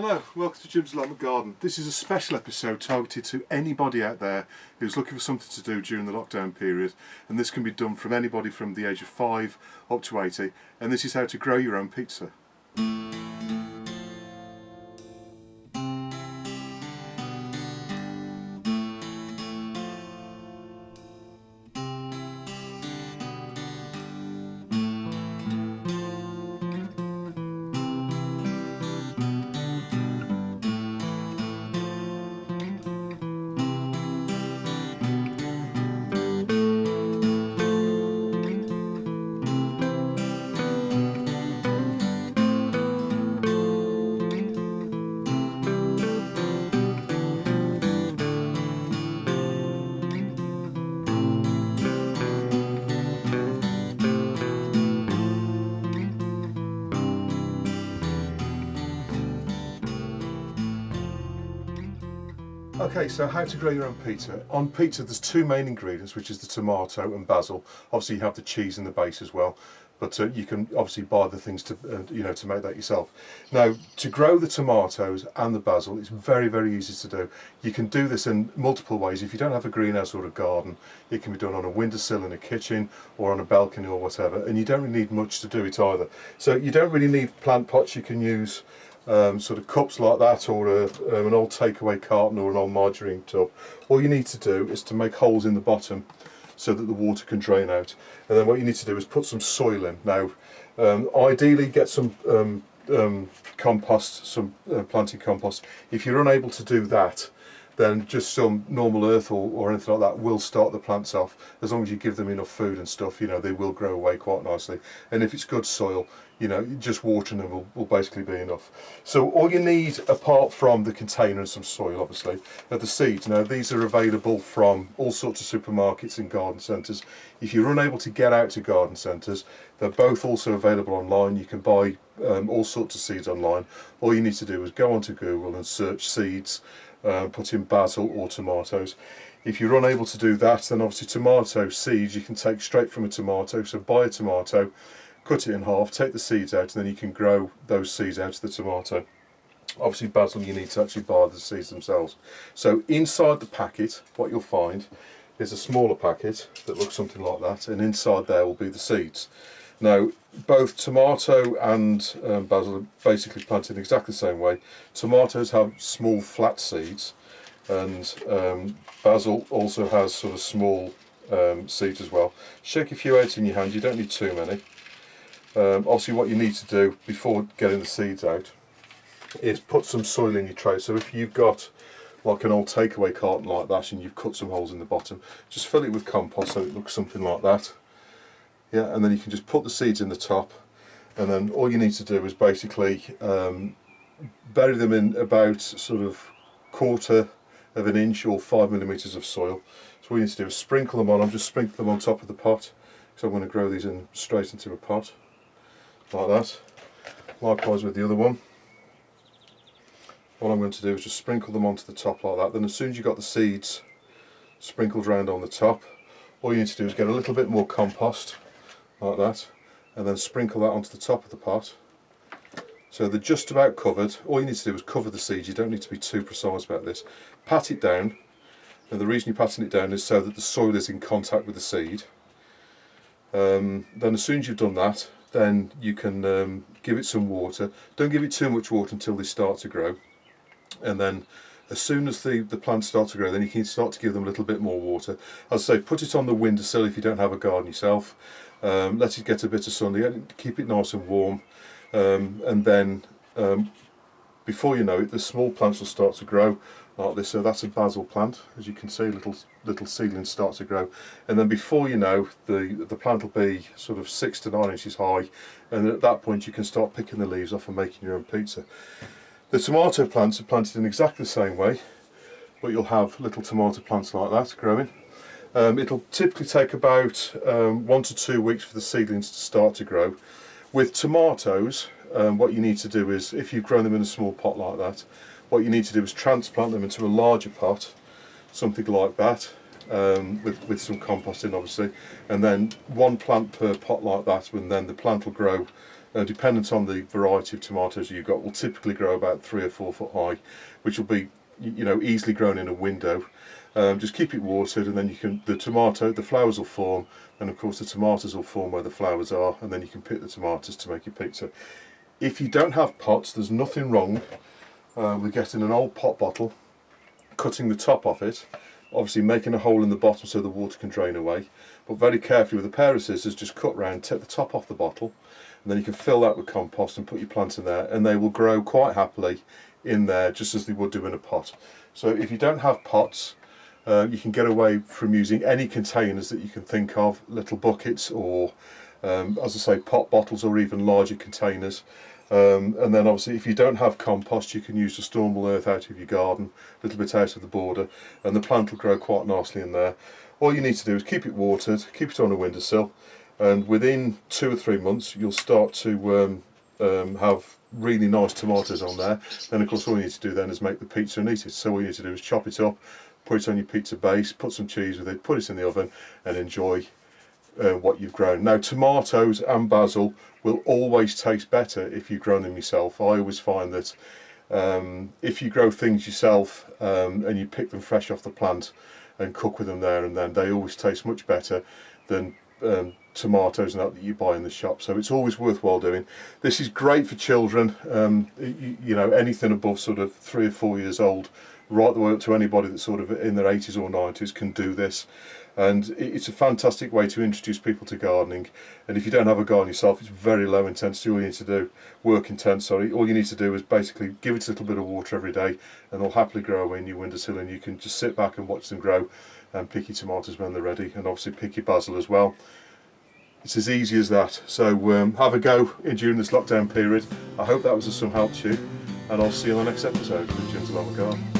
Hello, welcome to Jim's Allotment Garden. This is a special episode targeted to anybody out there who's looking for something to do during the lockdown period, and this can be done from anybody from the age of 5 up to 80, and this is how to grow your own pizza. Okay, so how to grow your own pizza. On pizza there's two main ingredients, which is the tomato and basil. Obviously you have the cheese in the base as well, but you can obviously buy the things to to make that yourself. Now, to grow the tomatoes and the basil, it's very, very easy to do. You can do this in multiple ways. If you don't have a greenhouse or a garden, it can be done on a windowsill in a kitchen or on a balcony or whatever, and you don't really need much to do it either. So you don't really need plant pots. You can use sort of cups like that, or an old takeaway carton or an old margarine tub. All you need to do is to make holes in the bottom so that the water can drain out, and then what you need to do is put some soil in. Now ideally get some compost, some planting compost. If you're unable to do that, then just some normal earth or anything like that will start the plants off. As long as you give them enough food and stuff, they will grow away quite nicely. And if it's good soil, just watering them will basically be enough. So all you need, apart from the container and some soil obviously, are the seeds. Now these are available from all sorts of supermarkets and garden centres. If you're unable to get out to garden centres, they're both also available online. You can buy all sorts of seeds online. All you need to do is go onto Google and search seeds, put in basil or tomatoes. If you're unable to do that, then obviously tomato seeds you can take straight from a tomato. So buy a tomato, cut it in half, take the seeds out, and then you can grow those seeds out of the tomato. Obviously basil you need to actually buy the seeds themselves. So inside the packet what you'll find is a smaller packet that looks something like that, and inside there will be the seeds. Now both tomato and basil are basically planted in exactly the same way. Tomatoes have small flat seeds, and basil also has sort of small seeds as well. Shake a few out in your hand, you don't need too many. Obviously what you need to do before getting the seeds out is put some soil in your tray. So if you've got like an old takeaway carton like that and you've cut some holes in the bottom, just fill it with compost so it looks something like that. Yeah, and then you can just put the seeds in the top, and then all you need to do is basically bury them in about sort of 1/4 of an inch or 5 millimeters of soil. So all you need to do is sprinkle them on. I'm just sprinkling them on top of the pot, so I'm going to grow these in straight into a pot like that. Likewise with the other one. All I'm going to do is just sprinkle them onto the top like that. Then as soon as you've got the seeds sprinkled around on the top, all you need to do is get a little bit more compost like that, and then sprinkle that onto the top of the pot. So they're just about covered. All you need to do is cover the seeds. You don't need to be too precise about this. Pat it down, and the reason you're patting it down is so that the soil is in contact with the seed. Then as soon as you've done that, then you can give it some water. Don't give it too much water until they start to grow, and then as soon as the plants start to grow, then you can start to give them a little bit more water. As I say, put it on the windowsill if you don't have a garden yourself. Let it get a bit of sun, keep it nice and warm, and then before you know it, the small plants will start to grow like this. So that's a basil plant, as you can see, little seedlings start to grow, and then before you know, the plant will be sort of 6 to 9 inches high, and at that point you can start picking the leaves off and making your own pizza. The tomato plants are planted in exactly the same way, but you'll have little tomato plants like that growing. It'll typically take about 1 to 2 weeks for the seedlings to start to grow. With tomatoes, what you need to do is, if you've grown them in a small pot like that, what you need to do is transplant them into a larger pot, something like that, with some compost in obviously, and then one plant per pot like that, and then the plant will grow dependent on the variety of tomatoes you've got, will typically grow about 3 or 4 foot high, which will be, you know, easily grown in a window. Just keep it watered, and then you can, the flowers will form, and of course the tomatoes will form where the flowers are, and then you can pick the tomatoes to make your pizza. If you don't have pots, there's nothing wrong with getting an old pot bottle, cutting the top off it, obviously making a hole in the bottom so the water can drain away, but very carefully with a pair of scissors just cut round, take the top off the bottle, and then you can fill that with compost and put your plants in there, and they will grow quite happily in there just as they would do in a pot. So if you don't have pots, you can get away from using any containers that you can think of, little buckets or as I say, pot bottles or even larger containers. And then obviously if you don't have compost, you can use just normal earth out of your garden, a little bit out of the border, and the plant will grow quite nicely in there. All you need to do is keep it watered, keep it on a windowsill, and within 2 or 3 months you'll start to have really nice tomatoes on there. Then of course all you need to do then is make the pizza and eat it. So all you need to do is chop it up, put it on your pizza base, put some cheese with it, put it in the oven, and enjoy what you've grown. Now tomatoes and basil will always taste better if you've grown them yourself. I always find that if you grow things yourself and you pick them fresh off the plant and cook with them there and then, they always taste much better than tomatoes and that you buy in the shop. So it's always worthwhile doing. This is great for children, you know, anything above sort of 3 or 4 years old, right the way up to anybody that's sort of in their 80s or 90s can do this. And it's a fantastic way to introduce people to gardening. And if you don't have a garden yourself, it's very low intensity. All you need to do, work intense, sorry, all you need to do is basically give it a little bit of water every day, and they'll happily grow away in your windowsill, and you can just sit back and watch them grow and pick your tomatoes when they're ready, and obviously pick your basil as well. It's as easy as that. So have a go during this lockdown period. I hope that was of some help to you, and I'll see you on the next episode of Jim's Allotment Garden.